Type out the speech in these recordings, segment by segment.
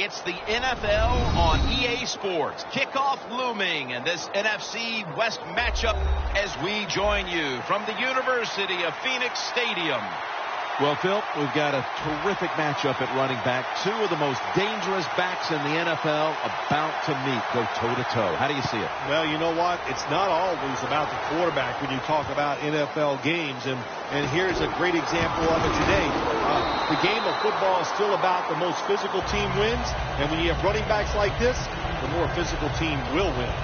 It's the NFL on EA Sports. Kickoff looming in this NFC West matchup as we join you from the University of Phoenix Stadium. Well, Phil, we've got a terrific matchup at running back. Two of the most dangerous backs in the NFL about to meet, go toe-to-toe. How do you see it? Well, you know what? It's not always about the quarterback when you talk about NFL games. And here's a great example of it today. The game of football is still about the most physical team wins. And when you have running backs like this, the more physical team will win.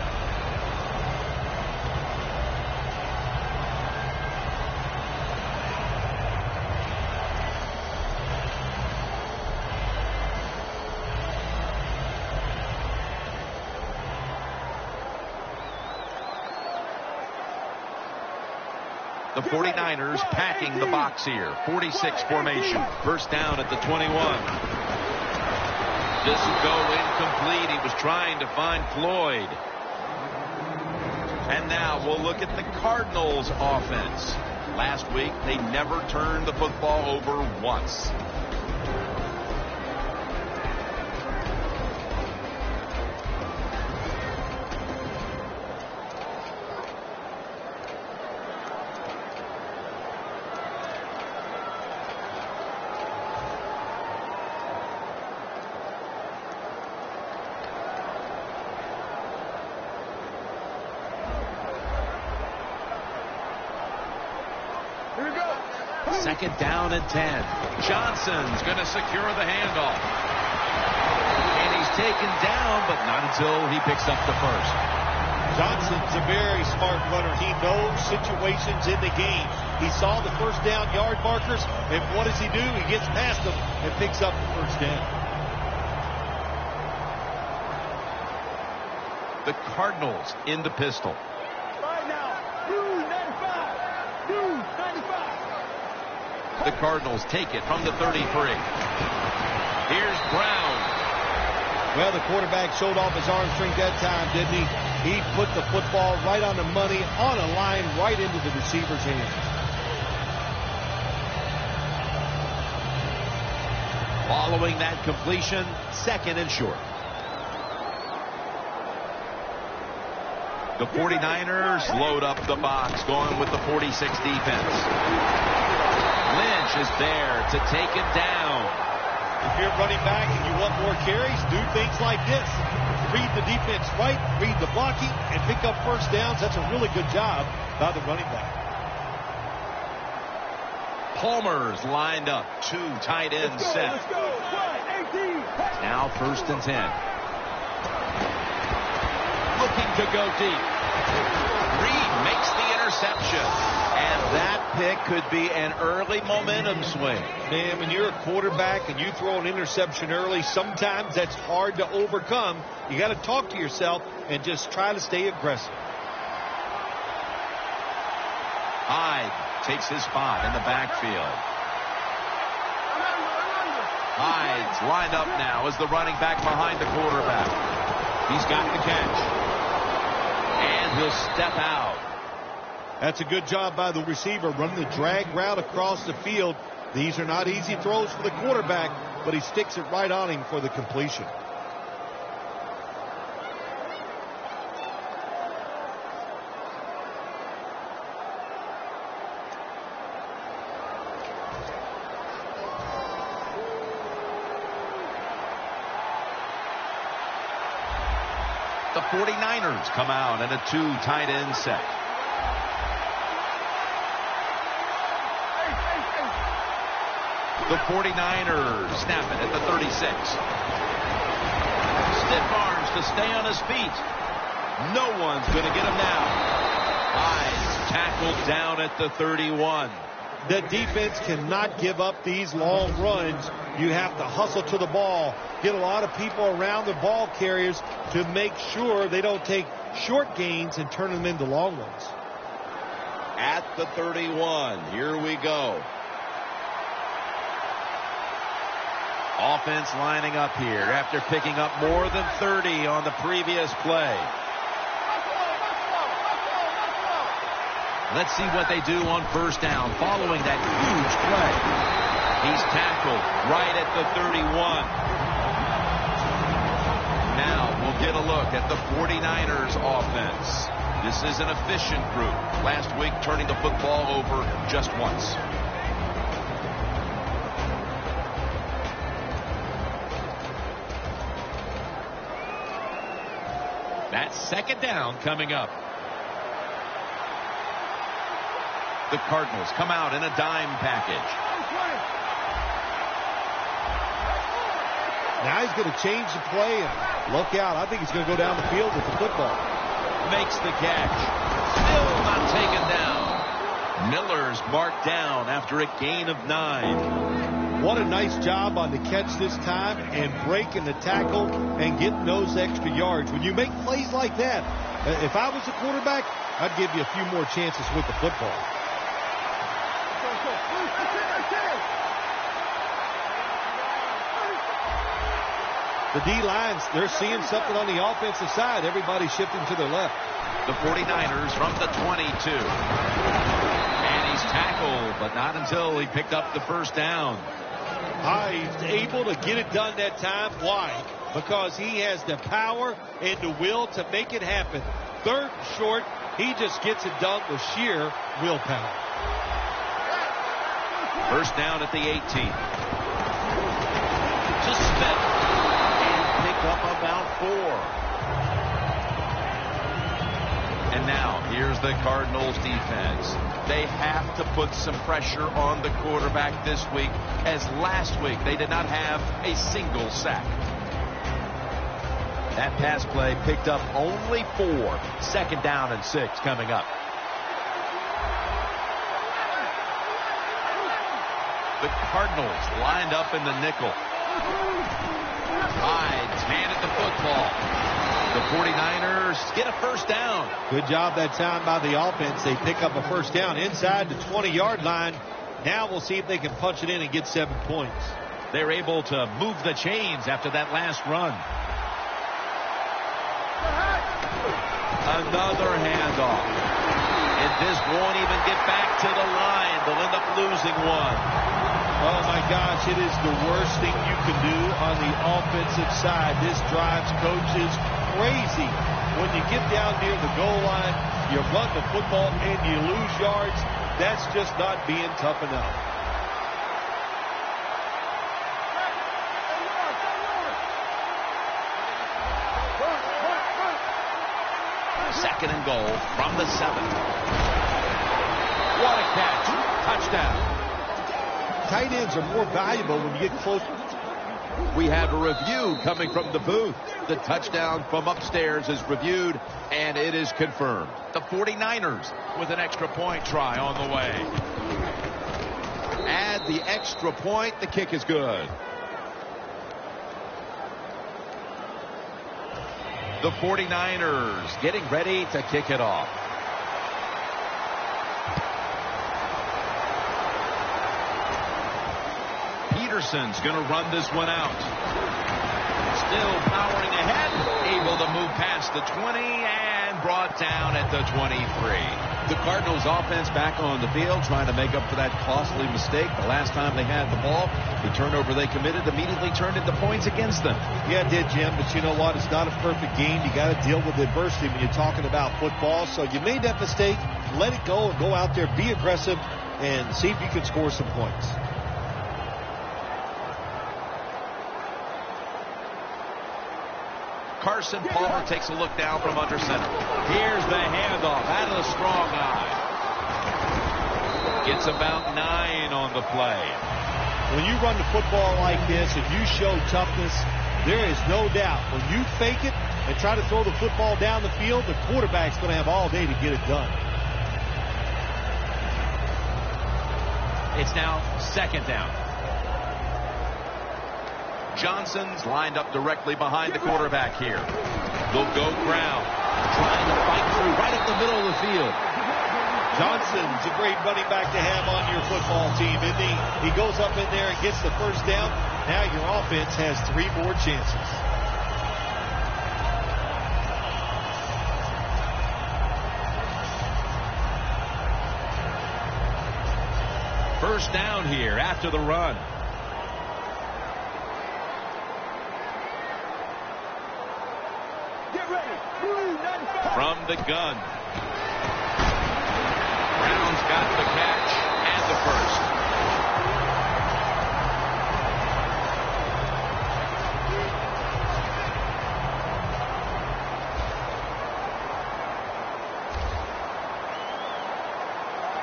The 49ers packing the box here. 46 formation. First down at the 21. This will go incomplete. He was trying to find Floyd. And now we'll look at the Cardinals offense. Last week, they never turned the football over once. Second down and 10. Johnson's going to secure the handoff. And he's taken down, but not until he picks up the first. Johnson's a very smart runner. He knows situations in the game. He saw the first down yard markers, and what does he do? He gets past them and picks up the first down. The Cardinals in the pistol. Right now, 295. 295. The Cardinals take it from the 33. Here's Brown. Well, the quarterback showed off his arm strength that time, didn't he? He put the football right on the money, on a line, right into the receiver's hands. Following that completion, second and short. The 49ers load up the box, going with the 46 defense. Lynch is there to take it down. If you're running back and you want more carries, do things like this. Read the defense right, read the blocking, and pick up first downs. That's a really good job by the running back. Palmer's lined up. Two tight ends set. Let's go. 18. Now first and 10. Looking to go deep. Reed makes the interception. And that pick could be an early momentum swing. Man, when you're a quarterback and you throw an interception early, sometimes that's hard to overcome. You got to talk to yourself and just try to stay aggressive. Hyde takes his spot in the backfield. Hyde's lined up now as the running back behind the quarterback. He's got the catch. And he'll step out. That's a good job by the receiver, running the drag route across the field. These are not easy throws for the quarterback, but he sticks it right on him for the completion. The 49ers come out in a two tight end set. The 49ers snap it at the 36. Stiff arms to stay on his feet. No one's going to get him now. Hyde's tackled down at the 31. The defense cannot give up these long runs. You have to hustle to the ball. Get a lot of people around the ball carriers to make sure they don't take short gains and turn them into long ones. At the 31, here we go. Offense lining up here after picking up more than 30 on the previous play. Let's see what they do on first down following that huge play. He's tackled right at the 31. get a look at the 49ers offense. This is an efficient group. Last week, turning the football over just once. That's second down coming up. The Cardinals come out in a dime package. Now he's going to change the play and look out. I think he's going to go down the field with the football. Makes the catch. Still not taken down. Miller's marked down after a gain of 9. What a nice job on the catch this time and breaking the tackle and getting those extra yards. When you make plays like that, if I was a quarterback, I'd give you a few more chances with the football. The D-lines, they're seeing something on the offensive side. Everybody's shifting to their left. The 49ers from the 22. And he's tackled, but not until he picked up the first down. He's able to get it done that time. Why? Because he has the power and the will to make it happen. Third and short, he just gets it done with sheer willpower. First down at the 18. To Smith. Up about 4. And now here's the Cardinals defense. They have to put some pressure on the quarterback this week, as last week they did not have a single sack. That pass play picked up only 4. Second down and 6 coming up. The Cardinals lined up in the nickel. Hyde's handed the football. The 49ers get a first down. Good job that time by the offense. They pick up a first down inside the 20-yard line. Now we'll see if they can punch it in and get 7 points. They're able to move the chains after that last run. Another handoff. And this won't even get back to the line. They'll end up losing one. Oh, my gosh, it is the worst thing you can do on the offensive side. This drives coaches crazy. When you get down near the goal line, you run the football and you lose yards. That's just not being tough enough. Second and goal from the 7. What a catch. Touchdown. Tight ends are more valuable when you get close. We have a review coming from the booth. The touchdown from upstairs is reviewed, and it is confirmed. The 49ers with an extra point try on the way. Add the extra point. The kick is good. The 49ers getting ready to kick it off. Peterson's going to run this one out. Still powering ahead. Able to move past the 20 and brought down at the 23. The Cardinals offense back on the field trying to make up for that costly mistake. The last time they had the ball, the turnover they committed immediately turned into points against them. Yeah, it did, Jim, but you know what? It's not a perfect game. You got to deal with adversity when you're talking about football. So you made that mistake. Let it go and go out there, be aggressive, and see if you can score some points. Carson Palmer takes a look down from under center. Here's the handoff out of the strong eye. Gets about 9 on the play. When you run the football like this, if you show toughness, there is no doubt when you fake it and try to throw the football down the field, the quarterback's going to have all day to get it done. It's now second down. Johnson's lined up directly behind the quarterback here. They'll go ground, trying to fight through right up the middle of the field. Johnson's a great running back to have on your football team, isn't he? He goes up in there and gets the first down. Now your offense has 3 more chances. First down here after the run. Get ready. Blue 95. From the gun. Brown's got the catch and the first.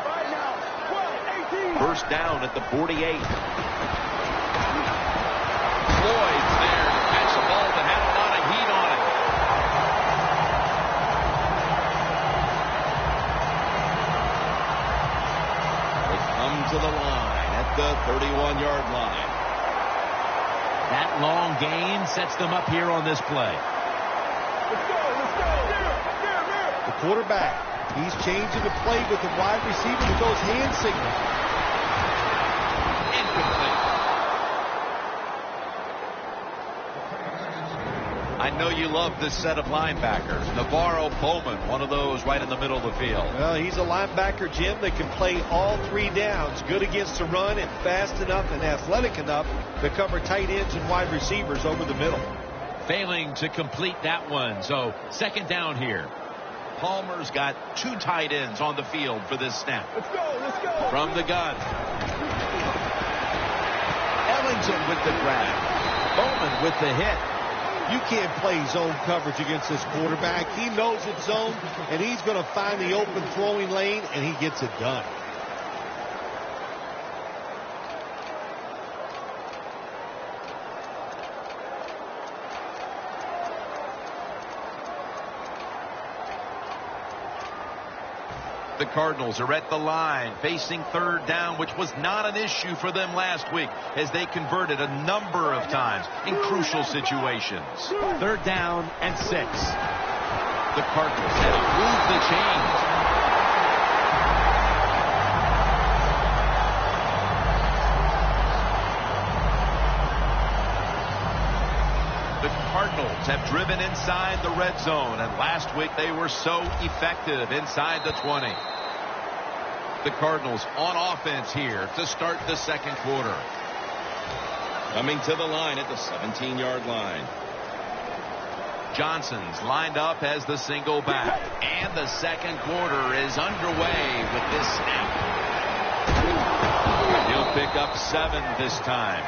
Right now. 1, 18. First down at the 48. Floyd's there to catch the ball that had a lot of heat on it. They come to the line at the 31-yard line. That long gain sets them up here on this play. Let's go. Let's go. There. The quarterback, he's changing the play with the wide receiver with those hand signals. Incomplete. I know you love this set of linebackers. Navarro Bowman, one of those right in the middle of the field. Well, he's a linebacker, Jim, that can play all three downs. Good against the run and fast enough and athletic enough to cover tight ends and wide receivers over the middle. Failing to complete that one. So second down here. Palmer's got two tight ends on the field for this snap. Let's go. Let's go. From the gun. Ellington with the grab. Bowman with the hit. You can't play zone coverage against this quarterback. He knows it's zone, and he's going to find the open throwing lane, and he gets it done. The Cardinals are at the line facing third down, which was not an issue for them last week as they converted a number of times in crucial situations. Third down and 6. The Cardinals had to move the chains. The Cardinals have driven inside the red zone, and last week they were so effective inside the 20. The Cardinals on offense here to start the second quarter. Coming to the line at the 17-yard line. Johnson's lined up as the single back, and the second quarter is underway with this snap. He'll pick up 7 this time.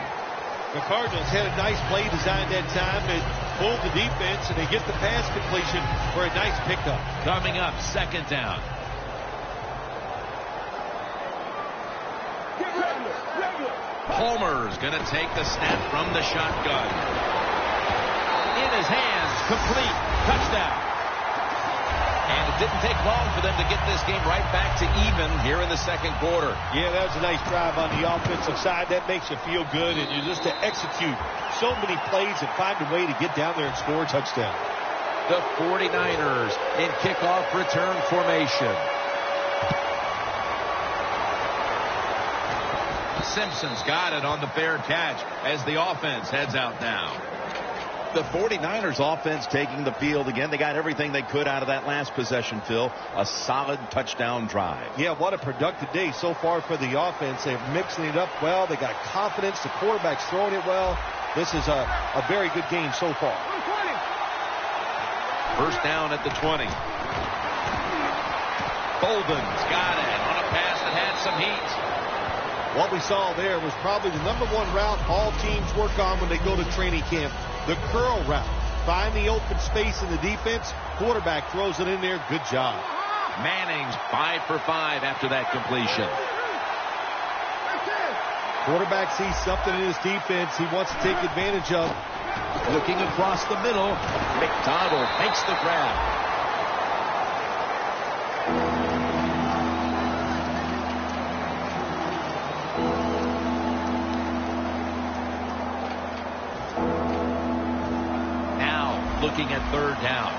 The Cardinals had a nice play design that time and pulled the defense, and they get the pass completion for a nice pickup. Coming up, second down. Get regular. Palmer's going to take the snap from the shotgun. In his hands, complete, touchdown. And it didn't take long for them to get this game right back to even here in the second quarter. Yeah, that was a nice drive on the offensive side. That makes you feel good, and you just to execute so many plays and find a way to get down there and score a touchdown. The 49ers in kickoff return formation. Simpson's got it on the fair catch as the offense heads out now. The 49ers offense taking the field again. They got everything they could out of that last possession, Phil. A solid touchdown drive. Yeah, what a productive day so far for the offense. They're mixing it up well. They got confidence. The quarterback's throwing it well. This is a very good game so far. First down at the 20. Bolden's got it on a pass that had some heat. What we saw there was probably the #1 route all teams work on when they go to training camp. The curl route. Find the open space in the defense. Quarterback throws it in there. Good job. Manning's 5 for 5 after that completion. Quarterback sees something in his defense he wants to take advantage of. Looking across the middle. McDonald makes the grab. Looking at third down.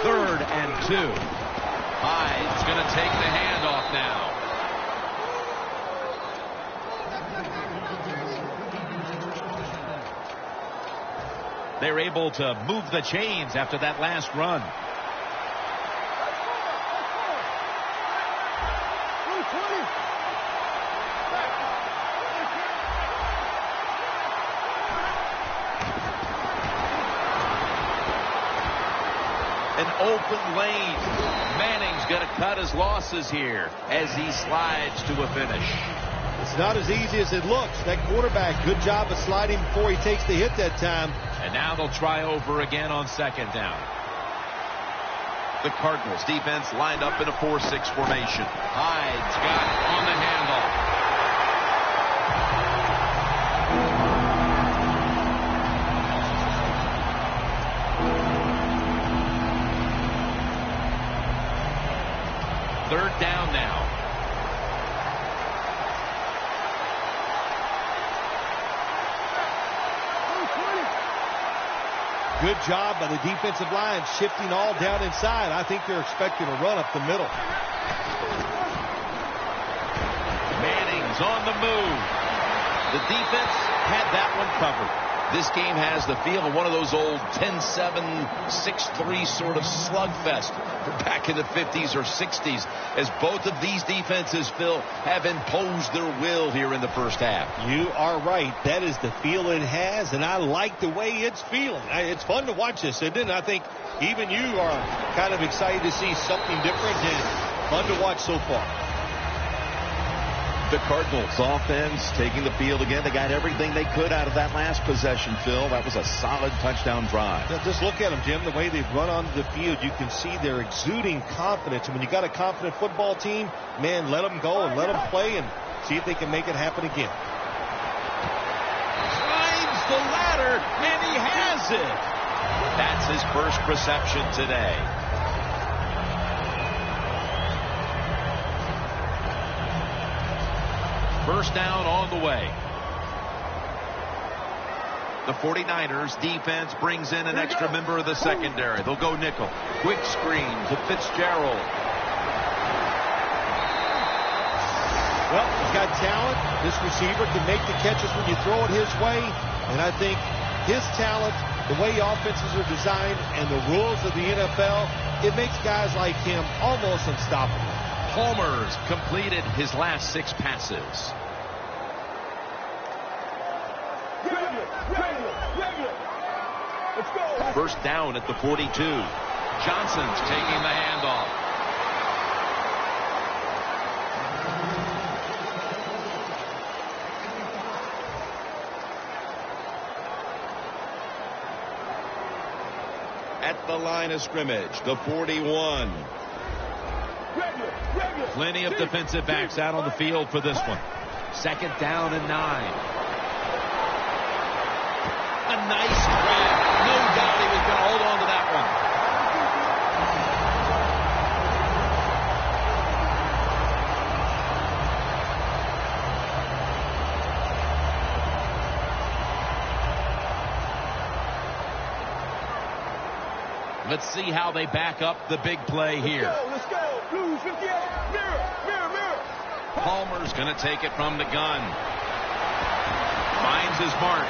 Third and 2. Hyde's going to take the handoff now. They're able to move the chains after that last run. An open lane. Manning's going to cut his losses here as he slides to a finish. It's not as easy as it looks. That quarterback, good job of sliding before he takes the hit that time. And now they'll try over again on second down. The Cardinals defense lined up in a 4-6 formation. Hyde's got it on the handoff. Third down now. Good job by the defensive line shifting all down inside. I think they're expecting a run up the middle. Manning's on the move. The defense had that one covered. This game has the feel of one of those old 10-7, 6-3 sort of slugfest back in the 50s or 60s, as both of these defenses, Phil, have imposed their will here in the first half. You are right. That is the feel it has, and I like the way it's feeling. It's fun to watch this, isn't it? I think even you are kind of excited to see something different and fun to watch so far. The Cardinals offense taking the field again. They got everything they could out of that last possession, Phil. That was a solid touchdown drive. Yeah, just look at them, Jim. The way they've run onto the field, you can see they're exuding confidence. And when you got a confident football team, man, let them go and let them play and see if they can make it happen again. Climbs the ladder, and he has it. That's his first reception today. First down on the way. The 49ers defense brings in an extra member of the secondary. They'll go nickel. Quick screen to Fitzgerald. Well, he's got talent. This receiver can make the catches when you throw it his way. And I think his talent, the way offenses are designed, and the rules of the NFL, it makes guys like him almost unstoppable. Palmer's completed his last 6 passes. Let's go. First down at the 42. Johnson's taking the handoff. At the line of scrimmage, the 41. Plenty of defensive backs out on the field for this one. Second down and 9. A nice grab. No doubt he was going to hold on to that one. Let's see how they back up the big play here. Let's go. Blue 58. Mirror. Palmer's going to take it from the gun. Finds his mark.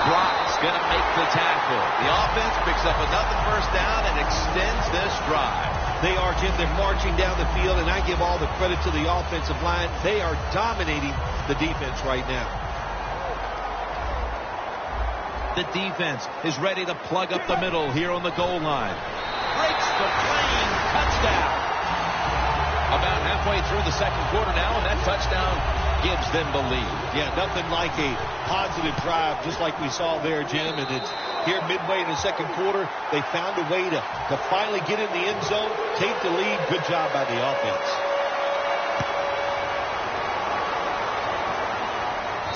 Brock's going to make the tackle. The offense picks up another first down and extends this drive. They are, Jim. They're marching down the field, and I give all the credit to the offensive line. They are dominating the defense right now. The defense is ready to plug up the middle here on the goal line. Breaks the plane. Touchdown. About halfway through the second quarter now, and that touchdown gives them the lead. Yeah, nothing like a positive drive, just like we saw there, Jim. And it's here midway in the second quarter. They found a way to finally get in the end zone, take the lead. Good job by the offense.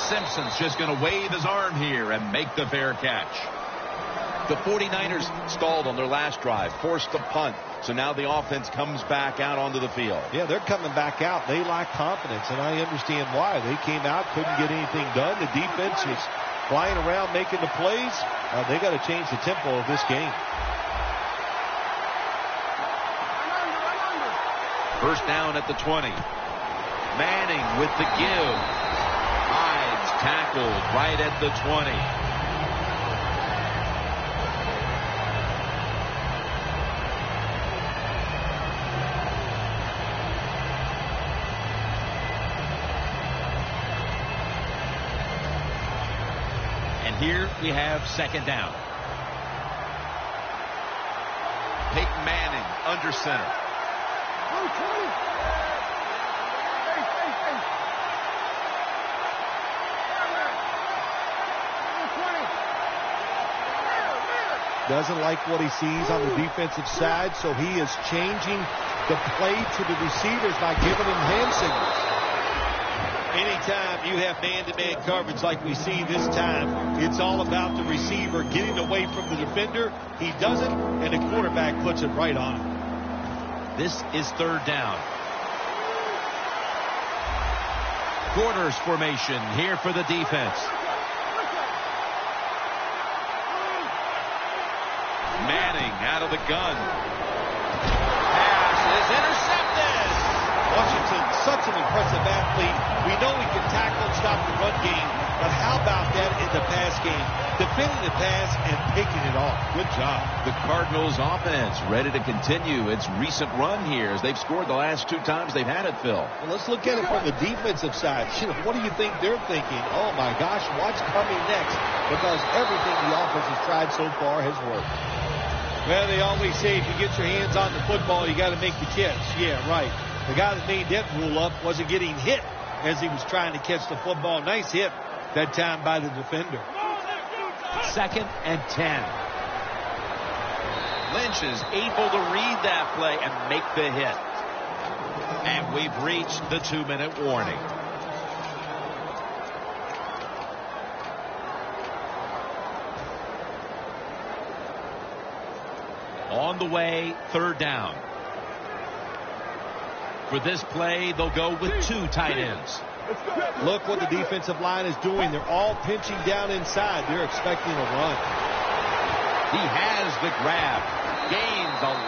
Simpson's just going to wave his arm here and make the fair catch. The 49ers stalled on their last drive, forced the punt. So now the offense comes back out onto the field. Yeah, they're coming back out. They lack confidence, and I understand why. They came out, couldn't get anything done. The defense is flying around making the plays. They got to change the tempo of this game. First down at the 20. Manning with the give. Hyde's tackled right at the 20. Here we have second down. Peyton Manning under center. Doesn't like what he sees on the defensive side, so he is changing the play to the receivers by giving them hand signals. Anytime you have man-to-man coverage like we see this time, it's all about the receiver getting away from the defender. He does it, and the quarterback puts it right on him. This is third down. Quarters formation here for the defense. Manning out of the gun. Pass is intercepted. Washington, such an impressive athlete. We know he can tackle and stop the run game, but how about that in the pass game? Defending the pass and picking it off. Good job. The Cardinals offense ready to continue its recent run here as they've scored the last 2 times they've had it, Phil. Well, let's look at it from the defensive side. What do you think they're thinking? Oh, my gosh, what's coming next? Because everything the offense has tried so far has worked. Well, they always say if you get your hands on the football, you got to make the catch. Yeah, right. The guy that made that rule up wasn't getting hit as he was trying to catch the football. Nice hit that time by the defender. 2nd and 10. Lynch is able to read that play and make the hit. And we've reached the 2-minute warning. On the way, third down. For this play, they'll go with 2 tight ends. Look what the defensive line is doing. They're all pinching down inside. They're expecting a run. He has the grab. Gains 11.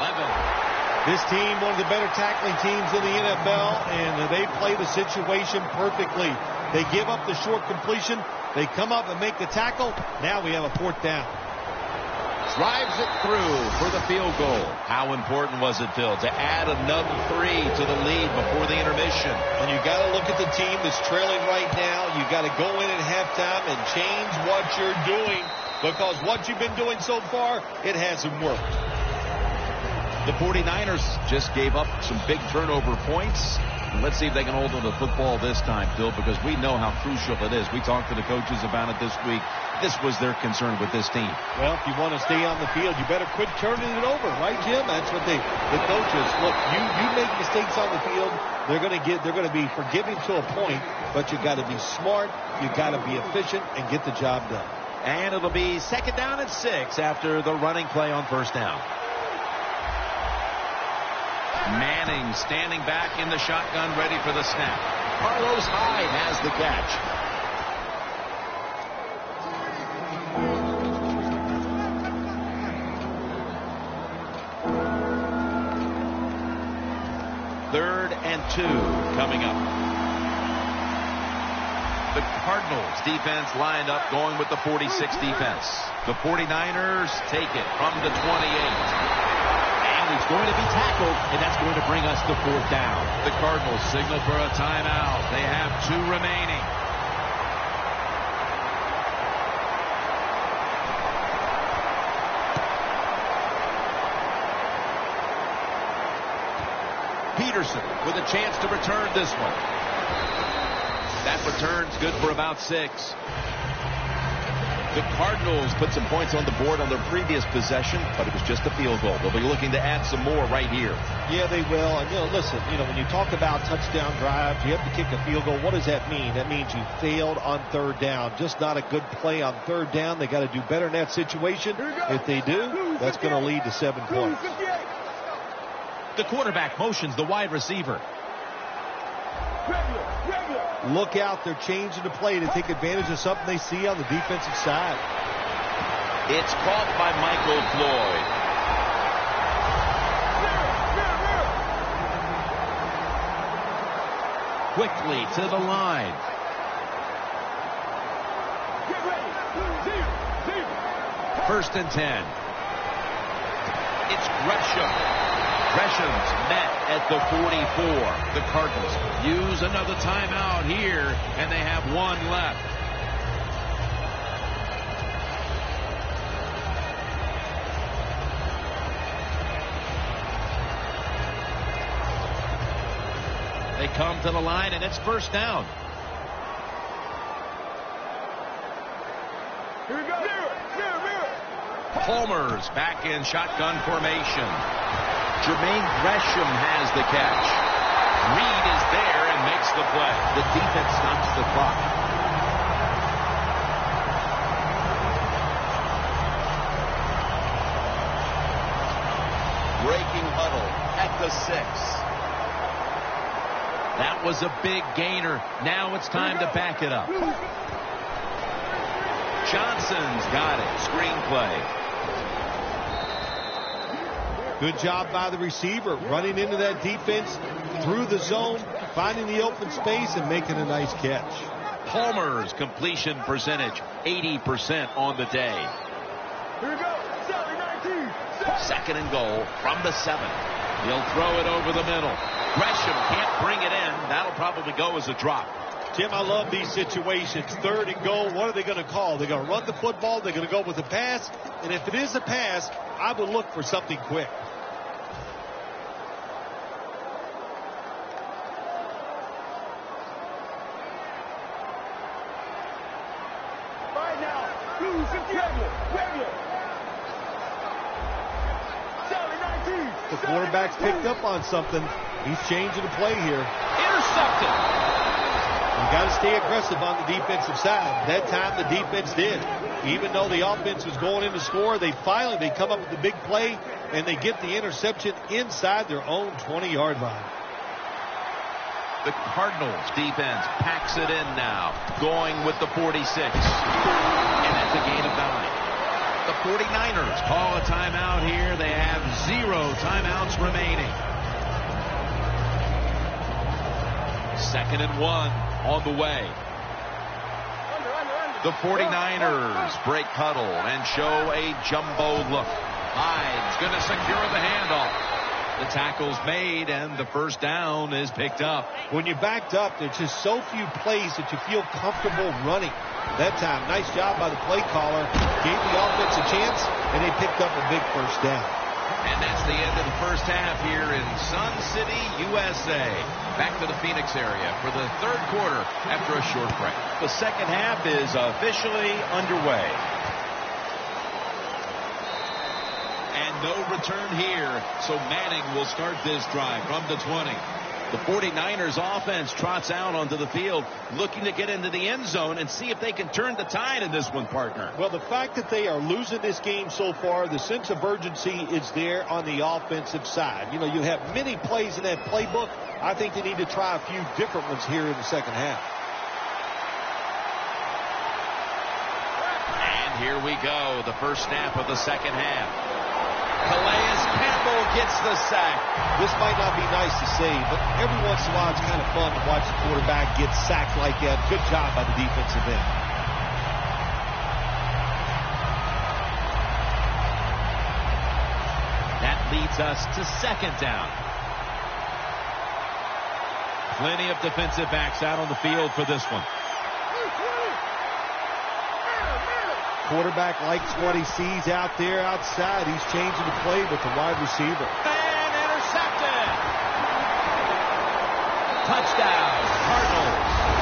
This team, one of the better tackling teams in the NFL, and they play the situation perfectly. They give up the short completion. They come up and make the tackle. Now we have a 4th down. Drives it through for the field goal. How important was it, Phil, to add another 3 to the lead before the intermission? And you got to look at the team that's trailing right now. You got to go in at halftime and change what you're doing, because what you've been doing so far, it hasn't worked. The 49ers just gave up some big turnover points. And let's see if they can hold on to the football this time, Phil, because we know how crucial it is. We talked to the coaches about it this week. This was their concern with this team. Well, if you want to stay on the field, you better quit turning it over, right, Jim? That's what the coaches look. You make mistakes on the field, they're going to be forgiving to a point, but you got to be smart, you got to be efficient, and get the job done. And it'll be 2nd down and 6 after the running play on 1st down. Manning standing back in the shotgun, ready for the snap. Carlos Hyde has the catch. Third and 2 coming up. The Cardinals defense lined up going with the 46 defense. The 49ers take it from the 28. He's going to be tackled, and that's going to bring us to 4th down. The Cardinals signal for a timeout. They have 2 remaining. Peterson with a chance to return this one. That return's good for about 6. The Cardinals put some points on the board on their previous possession, but it was just a field goal. They'll be looking to add some more right here. Yeah, they will. And, listen, when you talk about touchdown drives, you have to kick a field goal. What does that mean? That means you failed on 3rd down. Just not a good play on 3rd down. They got to do better in that situation. If they do, that's going to lead to 7 points. The quarterback motions the wide receiver. Look out, they're changing the play to take advantage of something they see on the defensive side. It's caught by Michael Floyd. Quickly to the line. First and 10. It's Gresham. Gresham's met at the 44. The Cardinals use another timeout here, and they have 1 left. They come to the line, and it's first down. Here we go. Mirror. Palmer's back in shotgun formation. Jermaine Gresham has the catch. Reed is there and makes the play. The defense stops the clock. Breaking huddle at the 6. That was a big gainer. Now it's time to back it up. Johnson's got it. Screenplay. Good job by the receiver, running into that defense through the zone, finding the open space, and making a nice catch. Palmer's completion percentage, 80% on the day. Here we go. 19. Second and goal from the 7. He'll throw it over the middle. Gresham can't bring it in. That'll probably go as a drop. Tim, I love these situations. Third and goal. What are they going to call? They're going to run the football. They're going to go with a pass. And if it is a pass, I would look for something quick. Right now. Regular. Sally 19. The quarterback's picked up on something. He's changing the play here. Intercepted. You got to stay aggressive on the defensive side. That time the defense did. Even though the offense was going in to score, they come up with the big play, and they get the interception inside their own 20-yard line. The Cardinals defense packs it in now, going with the 46. And that's a gain of 9. The 49ers call a timeout here. They have 0 timeouts remaining. 2nd and 1 on the way. The 49ers break huddle and show a jumbo look. Hyde's going to secure the handoff. The tackle's made, and the first down is picked up. When you're backed up, there's just so few plays that you feel comfortable running. That time, nice job by the play caller. Gave the offense a chance, and they picked up a big first down. And that's the end of the first half here in Sun City, USA. Back to the Phoenix area for the third quarter after a short break. The second half is officially underway. And no return here, so Manning will start this drive from the 20. The 49ers offense trots out onto the field, looking to get into the end zone and see if they can turn the tide in this one, partner. Well, the fact that they are losing this game so far, the sense of urgency is there on the offensive side. You know, you have many plays in that playbook. I think they need to try a few different ones here in the second half. And here we go, the first snap of the second half. Calais Campbell gets the sack. This might not be nice to say, but every once in a while it's kind of fun to watch the quarterback get sacked like that. Good job by the defensive end. That leads us to second down. Plenty of defensive backs out on the field for this one. Quarterback likes what he sees out there outside. He's changing the play with the wide receiver. And intercepted. Touchdown, Cardinals.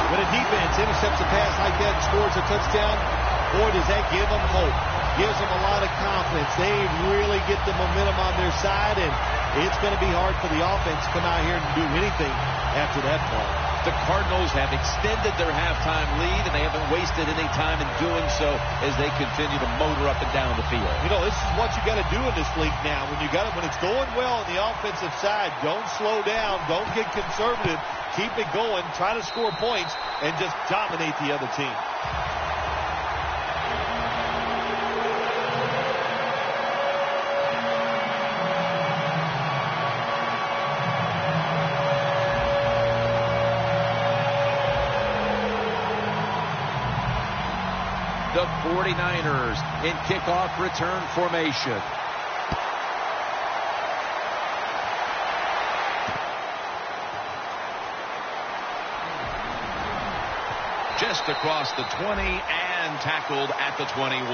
When a defense intercepts a pass like that and scores a touchdown, boy, does that give them hope. Gives them a lot of confidence. They really get the momentum on their side, and it's going to be hard for the offense to come out here and do anything after that play. The Cardinals have extended their halftime lead, and they haven't wasted any time in doing so as they continue to motor up and down the field. You know, this is what you got to do in this league now. When it's going well on the offensive side, don't slow down, don't get conservative, keep it going, try to score points, and just dominate the other team. The 49ers in kickoff return formation. Just across the 20 and tackled at the 21.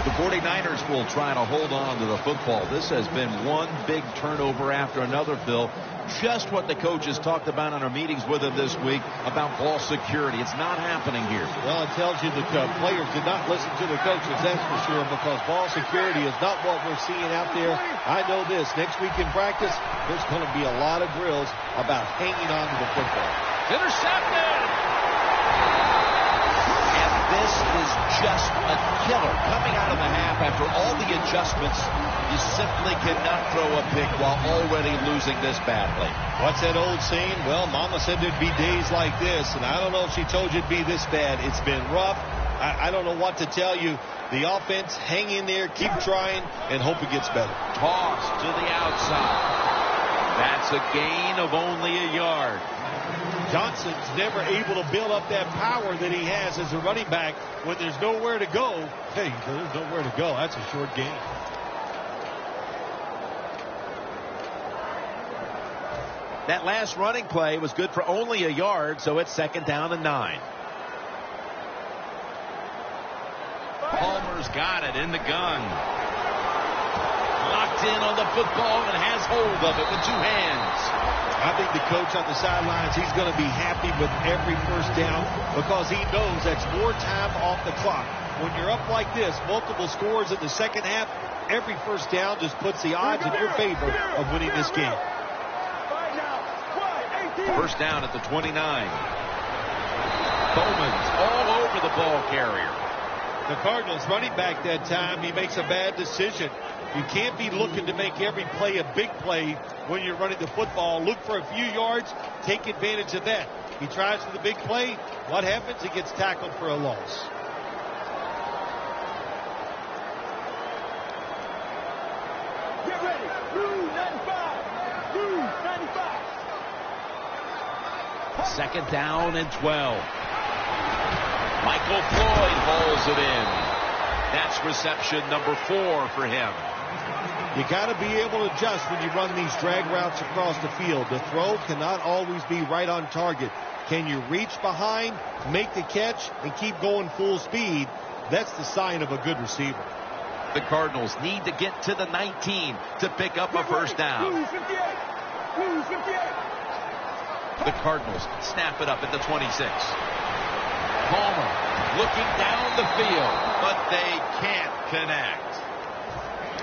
The 49ers will try to hold on to the football. This has been one big turnover after another, Phil. just what the coaches talked about in our meetings with him this week about ball security. It's not happening here. Well, it tells you that players did not listen to the coaches, that's for sure, because ball security is not what we're seeing out there. I know this. Next week in practice, there's going to be a lot of drills about hanging on to the football. Intercepted! And this is just a killer. Coming out of the half after all the adjustments, you simply cannot throw a pick while already losing this badly. What's that old saying? Well, Mama said there'd be days like this, and I don't know if she told you it'd be this bad. It's been rough. I don't know what to tell you. The offense, hang in there, keep trying, and hope it gets better. Toss to the outside. That's a gain of only a yard. Johnson's never able to build up that power that he has as a running back when there's nowhere to go. Hey, there's nowhere to go. That's a short gain. That last running play was good for only a yard, so it's 2nd down and 9. Palmer's got it in the gun. Locked in on the football and has hold of it with 2 hands. I think the coach on the sidelines, he's going to be happy with every first down because he knows that's more time off the clock. When you're up like this, multiple scores in the second half, every first down just puts the odds in your favor of winning this game. First down at the 29. Bowman's all over the ball carrier. The Cardinals running back that time, he makes a bad decision. You can't be looking to make every play a big play when you're running the football. Look for a few yards, take advantage of that. He tries for the big play. What happens? He gets tackled for a loss. Get ready. Blue 95. Blue 95. 2nd down and 12. Michael Floyd hauls it in. That's reception number 4 for him. You got to be able to adjust when you run these drag routes across the field. The throw cannot always be right on target. Can you reach behind, make the catch, and keep going full speed? That's the sign of a good receiver. The Cardinals need to get to the 19 to pick up a first down. Blue 58. Blue 58. The Cardinals snap it up at the 26. Palmer looking down the field, but they can't connect.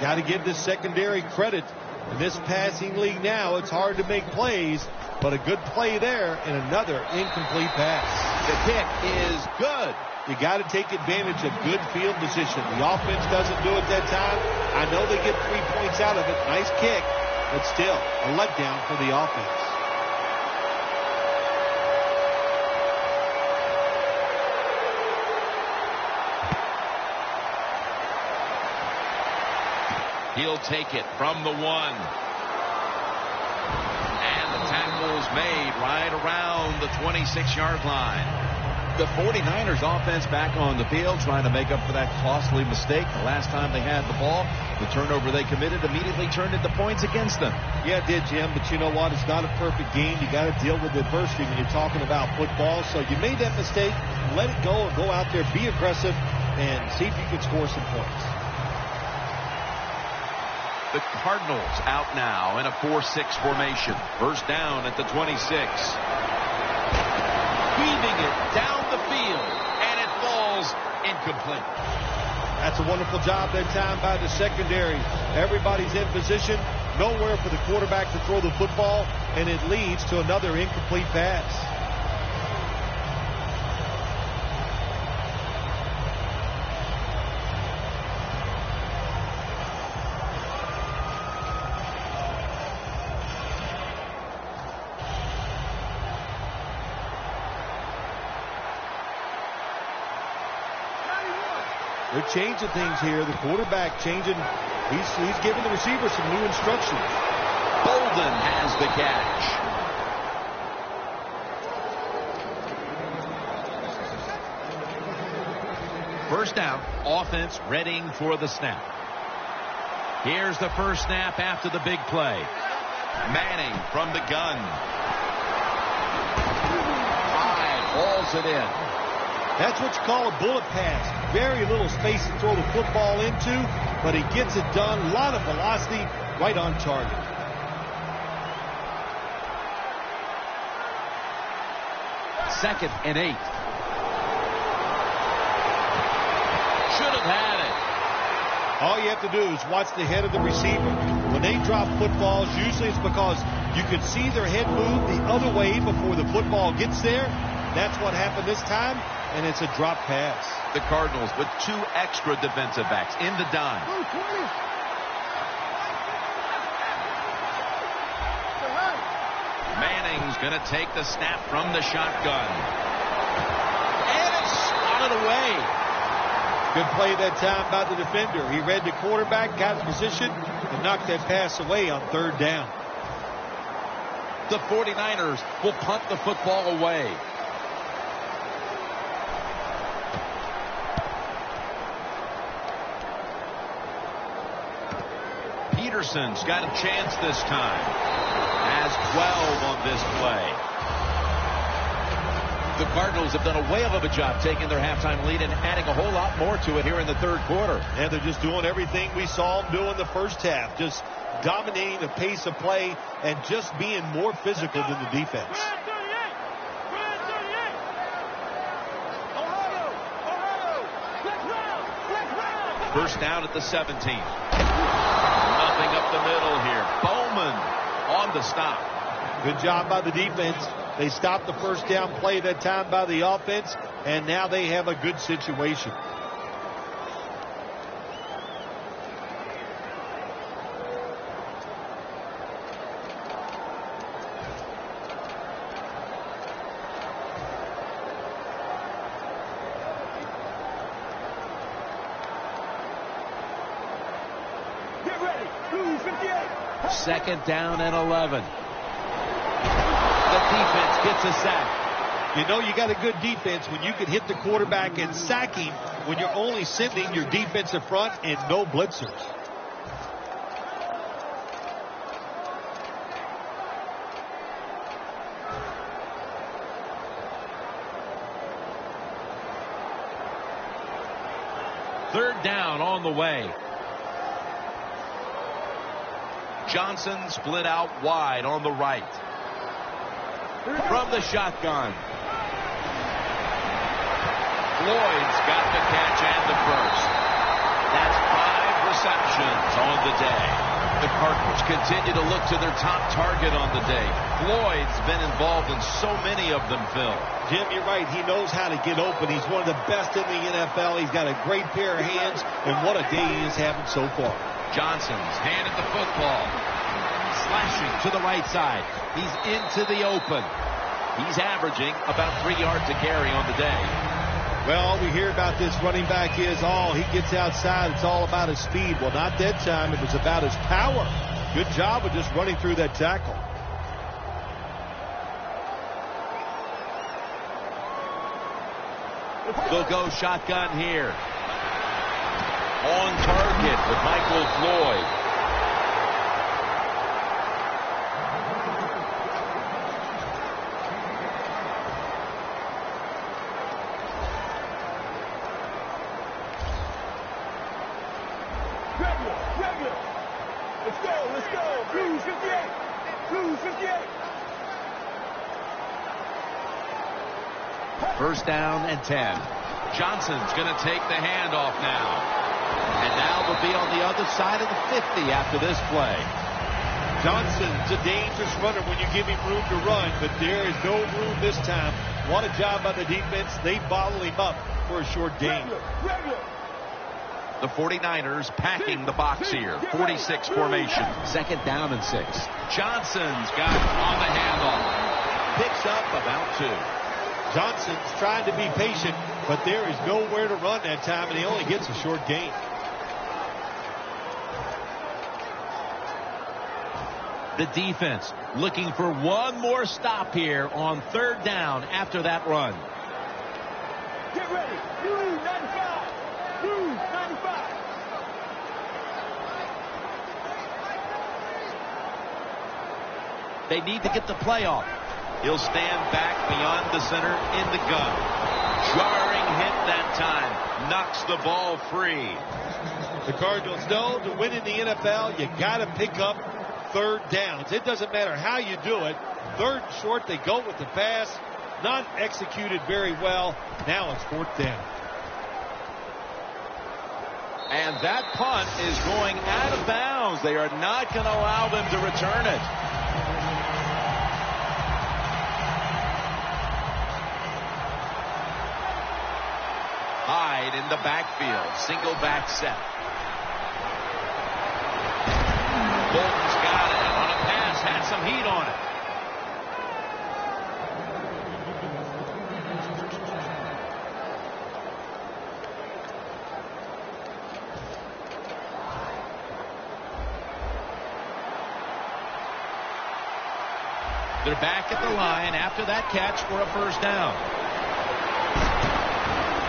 Got to give this secondary credit. In this passing league now, it's hard to make plays, but a good play there and another incomplete pass. The kick is good. You got to take advantage of good field position. The offense doesn't do it that time. I know they get 3 points out of it. Nice kick, but still a letdown for the offense. He'll take it from the 1. And the tackle's made right around the 26-yard line. The 49ers offense back on the field trying to make up for that costly mistake. The last time they had the ball, the turnover they committed immediately turned into points against them. Yeah, it did, Jim, but you know what? It's not a perfect game. You got to deal with adversity when you're talking about football. So you made that mistake, let it go and go out there, be aggressive, and see if you can score some points. The Cardinals out now in a 4-6 formation. First down at the 26. Weaving it down the field, and it falls incomplete. That's a wonderful job that time by the secondary. Everybody's in position, nowhere for the quarterback to throw the football, and it leads to another incomplete pass. They're changing things here. The quarterback changing. He's giving the receiver some new instructions. Bolden has the catch. First down. Offense readying for the snap. Here's the first snap after the big play. Manning from the gun. 5 hauls it in. That's what you call a bullet pass. Very little space to throw the football into, but he gets it done. A lot of velocity right on target. 2nd and 8. Should have had it. All you have to do is watch the head of the receiver. When they drop footballs, usually it's because you can see their head move the other way before the football gets there. That's what happened this time, and it's a drop pass. The Cardinals with 2 extra defensive backs in the dime. Manning's going to take the snap from the shotgun. And it's swatted away. Good play that time by the defender. He read the quarterback, got in position, and knocked that pass away on 3rd down. The 49ers will punt the football away. Peterson's got a chance this time. Has 12 on this play. The Cardinals have done a whale of a job taking their halftime lead and adding a whole lot more to it here in the 3rd quarter. And they're just doing everything we saw them do in the first half. Just dominating the pace of play and just being more physical than the defense. First down at the 17. Nothing up the middle here. Bowman on the stop. Good job by the defense. They stopped the first down play that time by the offense, and now they have a good situation. Get ready. Blue 58. 2nd down and 11. The defense gets a sack. You know you got a good defense when you can hit the quarterback and sack him when you're only sending your defensive front and no blitzers. Third down on the way. Johnson split out wide on the right. From the shotgun. Floyd's got the catch and the first. That's 5 receptions on the day. The Cardinals continue to look to their top target on the day. Floyd's been involved in so many of them, Phil. Jim, you're right. He knows how to get open. He's one of the best in the NFL. He's got a great pair of hands, and what a day he is having so far. Johnson's handed the football. Slashing to the right side. He's into the open. He's averaging about 3 yards a carry on the day. Well, we hear about this running back is he gets outside. It's all about his speed. Well, not that time. It was about his power. Good job of just running through that tackle. They'll go shotgun here. On target with Michael Floyd. Regular. Let's go. Blue 58. Blue 58. First down and 10. Johnson's going to take the handoff now. And now they'll be on the other side of the 50 after this play. Johnson's a dangerous runner when you give him room to run, but there is no room this time. What a job by the defense. They bottle him up for a short gain. Regular. The 49ers packing the box here. 46 formation. 2nd down and 6. Johnson's got it on the handoff. Picks up about 2. Johnson's trying to be patient, but there is nowhere to run that time, and he only gets a short gain. The defense looking for one more stop here on 3rd down after that run. Get ready. Blue 95. Blue 95. They need to get the play off. He'll stand back beyond the center in the gun. Jarring hit that time. Knocks the ball free. The Cardinals know to win in the NFL, you got to pick up 3rd downs. It doesn't matter how you do it. 3rd and short, they go with the pass. not executed very well. Now it's 4th down. And that punt is going out of bounds. They are not going to allow them to return it. Hyde in the backfield. Single back set. Bolton's got it on a pass. Had some heat on it. They're back at the line after that catch for a 1st down.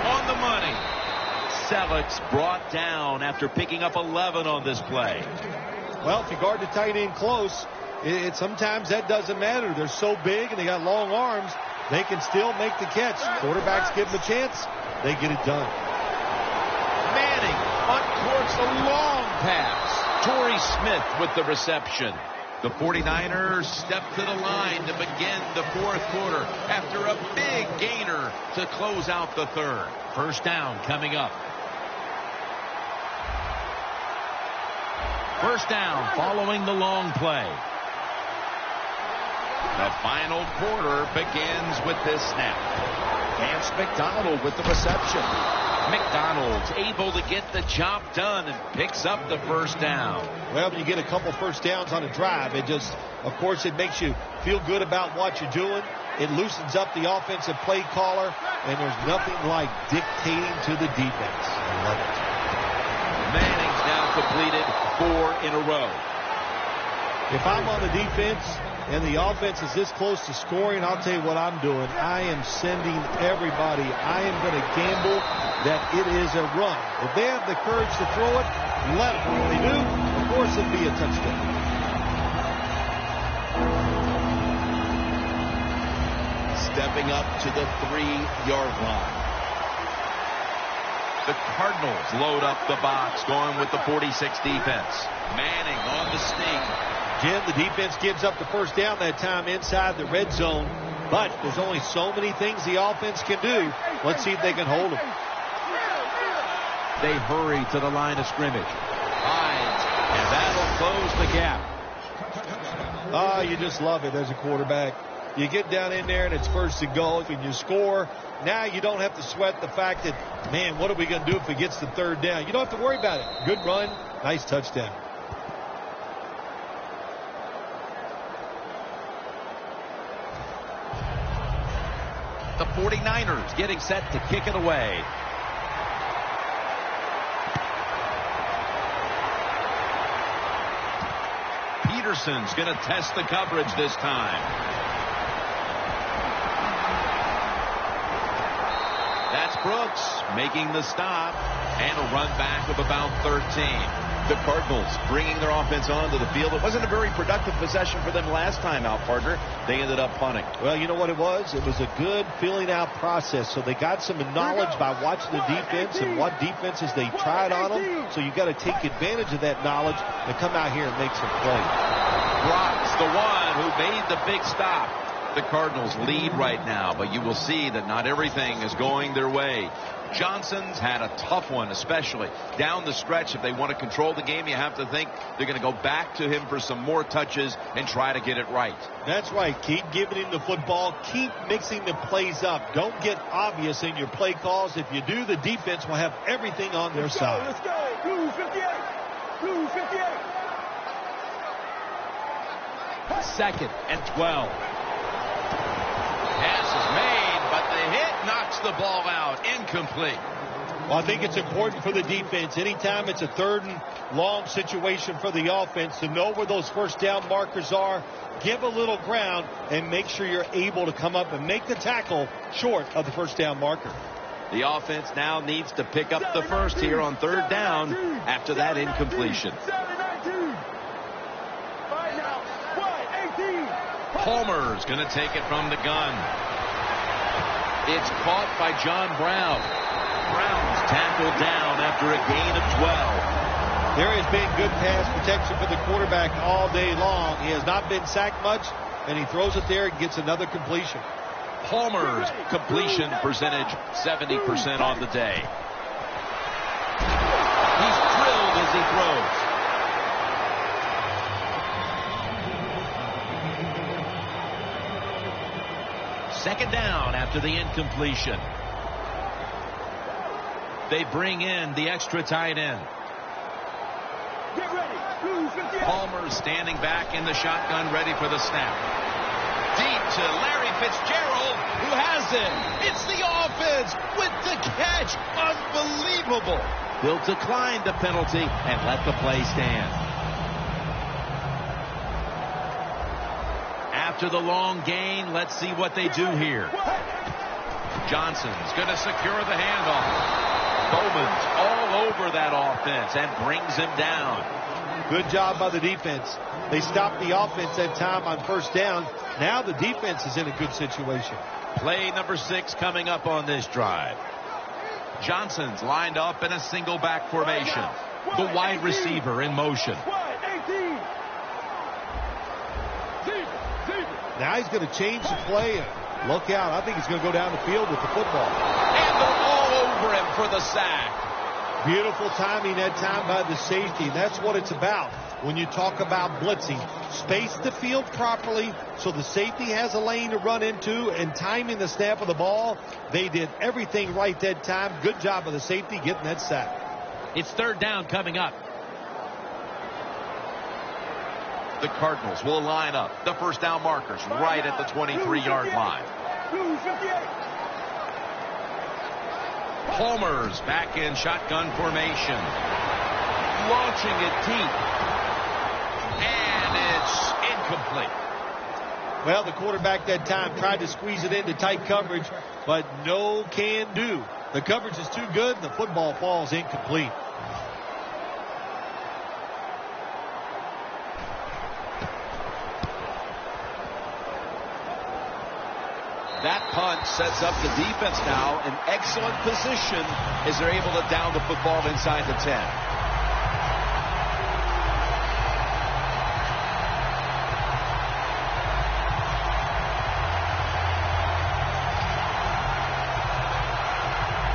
On the money. Selleck's brought down after picking up 11 on this play. Well, if you guard the tight end close, sometimes that doesn't matter. They're so big and they got long arms, they can still make the catch. Quarterbacks give them a chance, they get it done. Manning uncorks a long pass. Torrey Smith with the reception. The 49ers step to the line to begin the 4th quarter after a big gainer to close out the 3rd. 1st down coming up. 1st down following the long play. The final quarter begins with this snap. Vance McDonald with the reception. McDonald's able to get the job done and picks up the 1st down. Well, when you get a couple 1st downs on a drive, of course, it makes you feel good about what you're doing. It loosens up the offensive play caller, and there's nothing like dictating to the defense. I love it. Manning's now completed 4 in a row. If I'm on the defense and the offense is this close to scoring, I'll tell you what I'm doing. I am sending everybody. I am going to gamble that it is a run. If they have the courage to throw it, let them. If they do, of course it'll be a touchdown. Stepping up to the 3-yard line. The Cardinals load up the box, going with the 46 defense. Manning on the sneak. Jim, the defense gives up the 1st down that time inside the red zone, but there's only so many things the offense can do. Let's see if they can hold them. They hurry to the line of scrimmage. Hides, and that'll close the gap. Ah, you just love it as a quarterback. You get down in there and it's 1st and goal and you score. Now you don't have to sweat the fact that, man, what are we going to do if it gets to 3rd down? You don't have to worry about it. Good run, nice touchdown. The 49ers getting set to kick it away. Peterson's going to test the coverage this time. That's Brooks making the stop and a run back of about 13. The Cardinals bringing their offense onto the field. It wasn't a very productive possession for them last time out, partner. They ended up punting. Well, you know what it was? It was a good filling out process. So they got some knowledge by watching the defense and what defenses they tried on them. So you got to take advantage of that knowledge and come out here and make some plays. Brock's the one who made the big stop. The Cardinals lead right now, but you will see that not everything is going their way. Johnson's had a tough one, especially down the stretch. If they want to control the game, you have to think they're going to go back to him for some more touches and try to get it right. That's right. Keep giving him the football. Keep mixing the plays up. Don't get obvious in your play calls. If you do, the defense will have everything on their side. Let's go. Blue 58. Blue 58. 2nd and 12. Pass is made, but the hit knocks the ball out. Incomplete. Well, I think it's important for the defense. Anytime it's a 3rd and long situation for the offense to know where those 1st down markers are, give a little ground, and make sure you're able to come up and make the tackle short of the 1st down marker. The offense now needs to pick up the 1st here on 3rd down after that incompletion. Palmer's going to take it from the gun. It's caught by John Brown. Brown's tackled down after a gain of 12. There has been good pass protection for the quarterback all day long. He has not been sacked much, and he throws it there and gets another completion. Palmer's completion percentage 70% on the day. He's drilled as he throws. Second down after the incompletion. They bring in the extra tight end. Get ready. Blue 58. Palmer standing back in the shotgun, ready for the snap. Deep to Larry Fitzgerald, who has it. It's the offense with the catch. Unbelievable. They'll decline the penalty and let the play stand. After the long gain, let's see what they do here. Johnson's going to secure the handoff. Bowman's all over that offense and brings him down. Good job by the defense. They stopped the offense that time on first down. Now the defense is in a good situation. Play number 6 coming up on this drive. Johnson's lined up in a single back formation. The wide receiver in motion. Now he's going to change the play. Look out. I think he's going to go down the field with the football. And they're all over him for the sack. Beautiful timing that time by the safety. That's what it's about when you talk about blitzing. Space the field properly so the safety has a lane to run into, and timing the snap of the ball. They did everything right that time. Good job of the safety getting that sack. It's third down coming up. The Cardinals will line up. The first down markers right at the 23-yard line. Palmer's back in shotgun formation. Launching it deep. And it's incomplete. Well, the quarterback that time tried to squeeze it into tight coverage, but no can do. The coverage is too good, and the football falls incomplete. That punt sets up the defense now in excellent position as they're able to down the football inside the 10.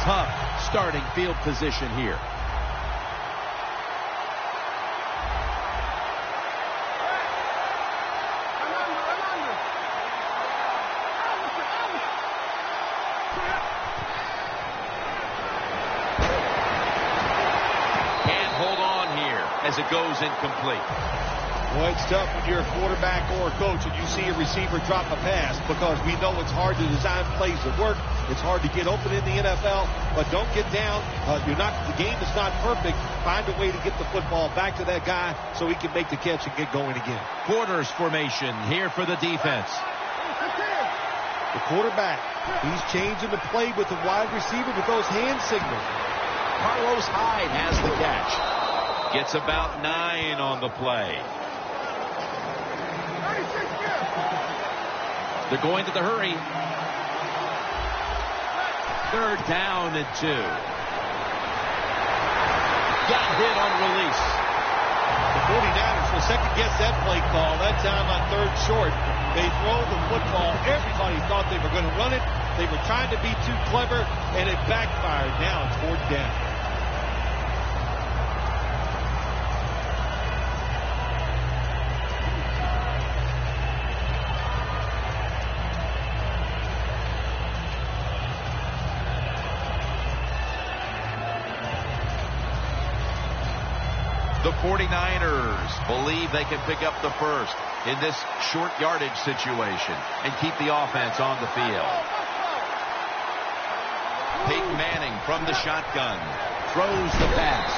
Tough starting field position here. As it goes incomplete. Well, it's tough when you're a quarterback or a coach and you see a receiver drop a pass, because we know it's hard to design plays that work. It's hard to get open in the NFL, but don't get down. The game is not perfect. Find a way to get the football back to that guy so he can make the catch and get going again. Quarters formation here for the defense. The quarterback, he's changing the play with the wide receiver with those hand signals. Carlos Hyde has the catch. Gets about 9 on the play. They're going to the hurry. Third down and 2. Got hit on release. The 49ers will second guess that play call. That time on third short. They throw the football. Everybody thought they were going to run it. They were trying to be too clever, and it backfired. Now it's fourth down. The 49ers believe they can pick up the first in this short yardage situation and keep the offense on the field. Peyton Manning from the shotgun throws the pass.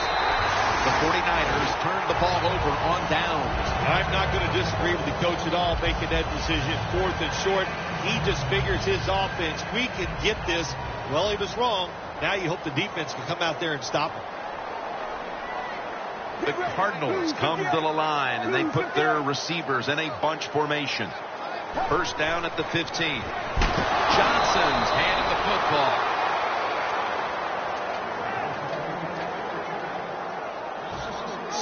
The 49ers turn the ball over on downs. I'm not going to disagree with the coach at all making that decision. Fourth and short. He just figures his offense. We can get this. Well, he was wrong. Now you hope the defense can come out there and stop him. The Cardinals come to the line, and they put their receivers in a bunch formation. First down at the 15. Johnson's handing the football.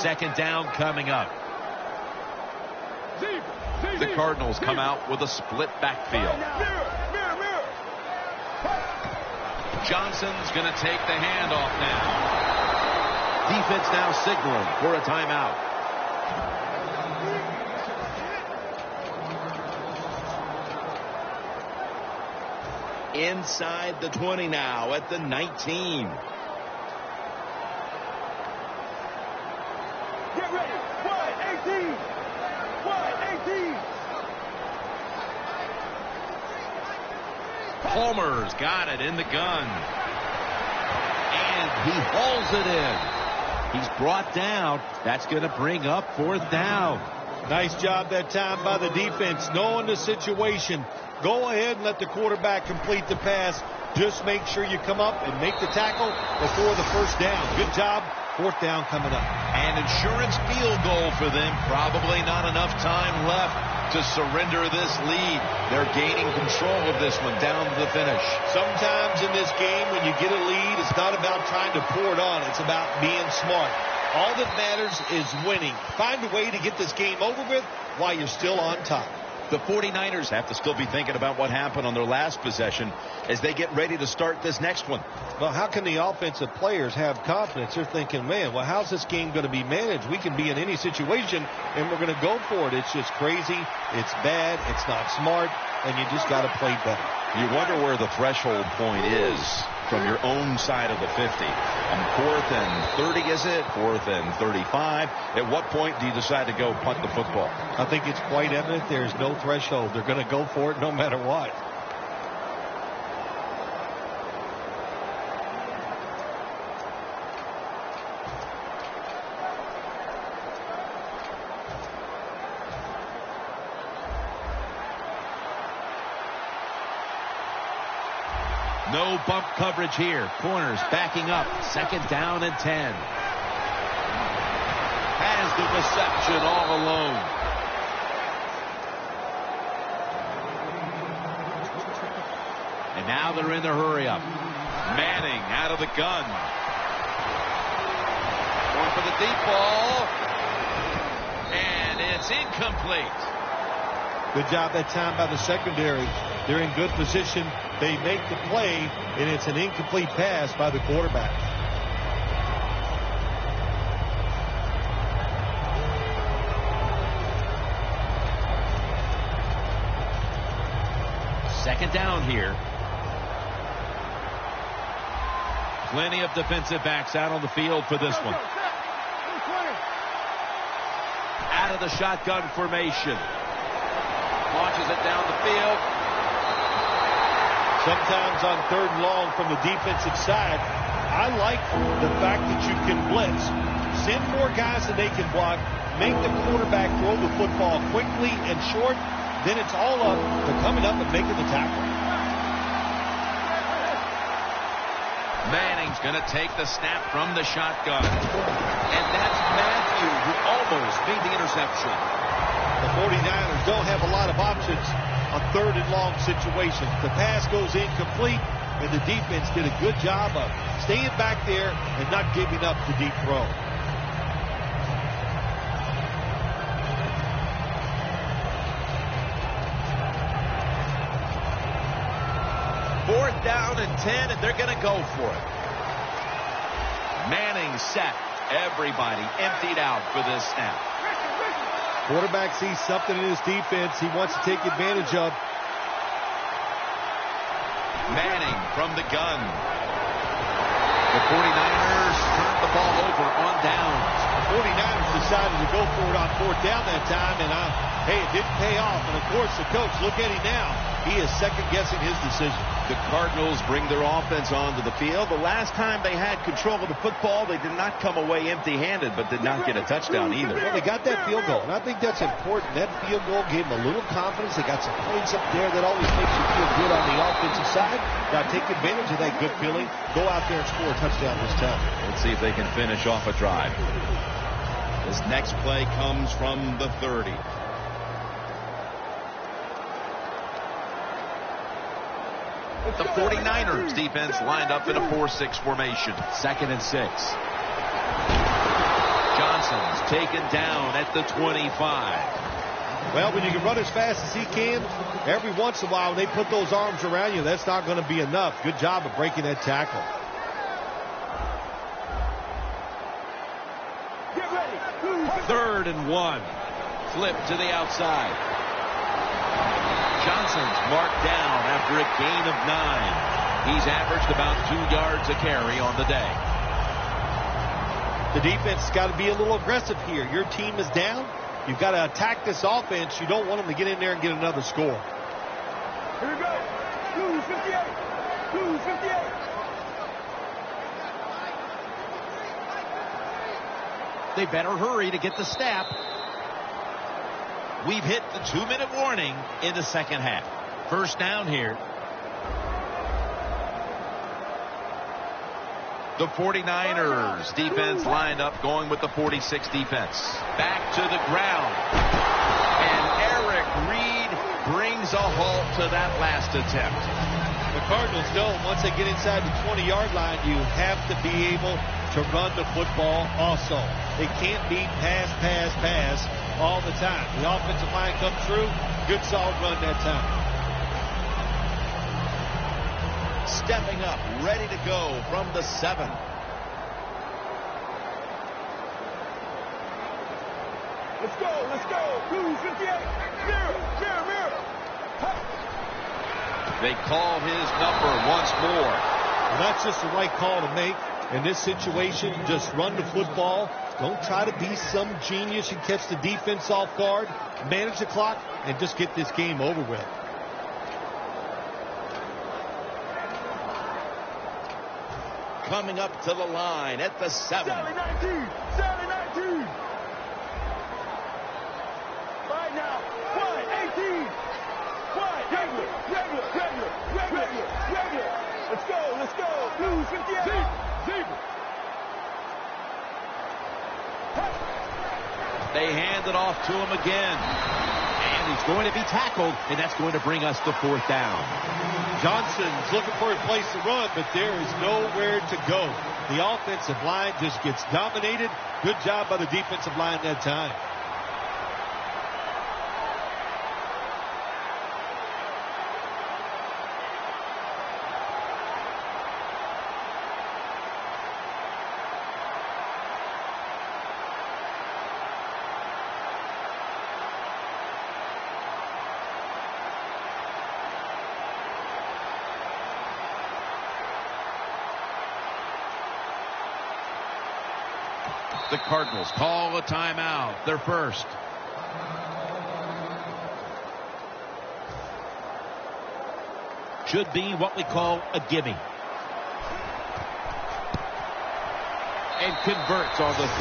Second down coming up. The Cardinals come out with a split backfield. Johnson's going to take the handoff now. Defense now signaling for a timeout. Inside the 20 now at the 19. Get ready. Wide 18. Wide 18. Palmer's got it in the gun. And he hauls it in. He's brought down. That's going to bring up 4th down. Nice job that time by the defense, knowing the situation. Go ahead and let the quarterback complete the pass. Just make sure you come up and make the tackle before the first down. Good job. 4th down coming up. An insurance field goal for them. Probably not enough time left to surrender this lead. They're gaining control of this one down to the finish. Sometimes in this game, when you get a lead, it's not about trying to pour it on. It's about being smart. All that matters is winning. Find a way to get this game over with while you're still on top. The 49ers have to still be thinking about what happened on their last possession as they get ready to start this next one. Well, how can the offensive players have confidence? They're thinking, man, well, how's this game going to be managed? We can be in any situation, and we're going to go for it. It's just crazy. It's bad. It's not smart, and you just got to play better. You wonder where the threshold point is from your own side of the 50. On 4th and 30, is it? 4th and 35. At what point do you decide to go punt the football? I think it's quite evident there's no threshold. They're going to go for it no matter what. No bump coverage here. Corners backing up. 2nd down and 10. Has the reception all alone. And now they're in the hurry up. Manning out of the gun. Going for the deep ball. And it's incomplete. Good job that time by the secondary. They're in good position. They make the play, and it's an incomplete pass by the quarterback. Second down here. Plenty of defensive backs out on the field for this one. Out of the shotgun formation. Launches it down the field. Sometimes on 3rd and long from the defensive side, I like the fact that you can blitz. Send more guys than they can block. Make the quarterback throw the football quickly and short. Then it's all up to coming up and making the tackle. Manning's going to take the snap from the shotgun. And that's Matthew who almost made the interception. The 49ers don't have a lot of options on 3rd and long situations. The pass goes incomplete, and the defense did a good job of staying back there and not giving up the deep throw. Fourth down and 10, and they're going to go for it. Manning set. Everybody emptied out for this snap. Quarterback sees something in his defense he wants to take advantage of. Manning from the gun. The 49ers turned the ball over on downs. The 49ers decided to go for it on 4th down that time, and hey, it didn't pay off. And of course, the coach, look at him now. He is second-guessing his decision. The Cardinals bring their offense onto the field. The last time they had control of the football, they did not come away empty-handed, but did not get a touchdown either. Well, they got that field goal, and I think that's important. That field goal gave them a little confidence. They got some points up there that always makes you feel good on the offensive side. Got to take advantage of that good feeling. Go out there and score a touchdown this time. Let's see if they can finish off a drive. This next play comes from the 30. The 49ers defense lined up in a 4-6 formation. 2nd and 6. Johnson's taken down at the 25. Well, when you can run as fast as he can, every once in a while when they put those arms around you, that's not going to be enough. Good job of breaking that tackle. Get ready. 3rd and 1. Flip to the outside. Johnson's marked down after a gain of 9. He's averaged about 2 yards a carry on the day. The defense has got to be a little aggressive here. Your team is down. You've got to attack this offense. You don't want them to get in there and get another score. Here we go. 258. 258. They better hurry to get the snap. We've hit the 2-minute warning in the second half. First down here. The 49ers defense lined up going with the 46 defense. Back to the ground. And Eric Reed brings a halt to that last attempt. The Cardinals know once they get inside the 20-yard line, you have to be able to run the football also. They can't be pass all the time. The offensive line comes through. Good solid run that time. Stepping up, ready to go from the 7. Let's go. Let's go. 258. Mirror. They call his number once more. Well, that's just the right call to make. In this situation, just run the football. Don't try to be some genius and catch the defense off guard. Manage the clock and just get this game over with. Coming up to the line at the 7. Sally 19. Sally 19. Right now. Wide 18. Wide. Regular. Let's go. 258. Zebra. They hand it off to him again. And he's going to be tackled, and that's going to bring us to 4th down. Johnson's looking for a place to run, but there is nowhere to go. The offensive line just gets dominated. Good job by the defensive line that time. The Cardinals call a timeout. Their first. Should be what we call a gimme. And converts on the 3.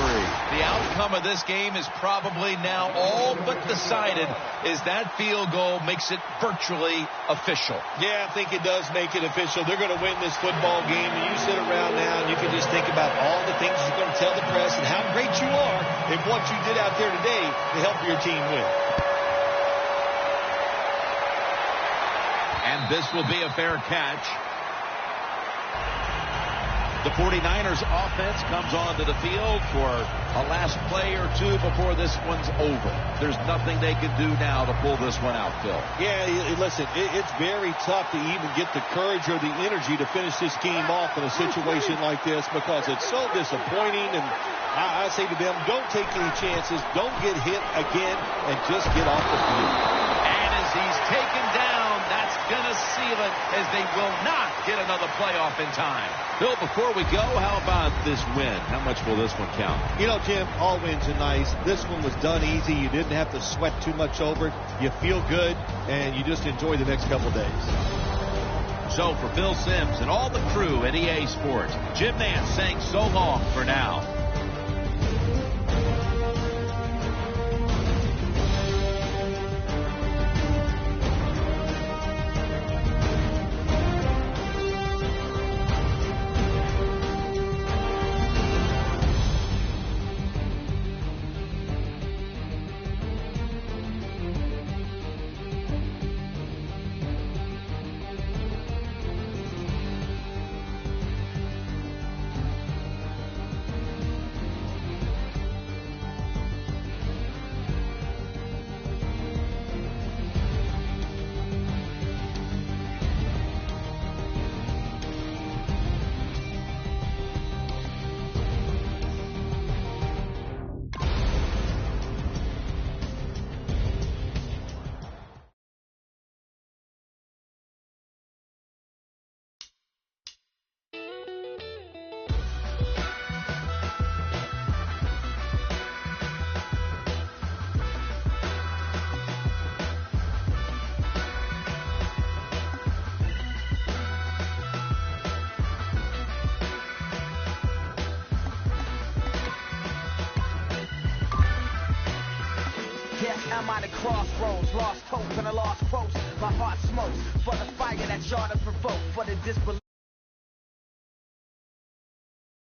The outcome of this game is probably now all but decided, as that field goal makes it virtually official. Yeah, I think it does make it official. They're going to win this football game, and you sit around now and you can just think about all the things you're going to tell the press and how great you are and what you did out there today to help your team win. And this will be a fair catch. The 49ers offense comes onto the field for a last play or two before this one's over. There's nothing they can do now to pull this one out, Phil. Yeah, listen, it's very tough to even get the courage or the energy to finish this game off in a situation like this because it's so disappointing. And I say to them, don't take any chances. Don't get hit again and just get off the field. And as he's taken down, that's going to seal it as they will not get another playoff in time. Bill, before we go, how about this win? How much will this one count? You know, Jim, all wins are nice. This one was done easy. You didn't have to sweat too much over it. You feel good, and you just enjoy the next couple days. So for Phil Simms and all the crew at EA Sports, Jim Nance saying so long for now. I'm at a crossroads, lost hope and a lost quote. My heart smokes for the fire that y'all to provoke, for the disbelief.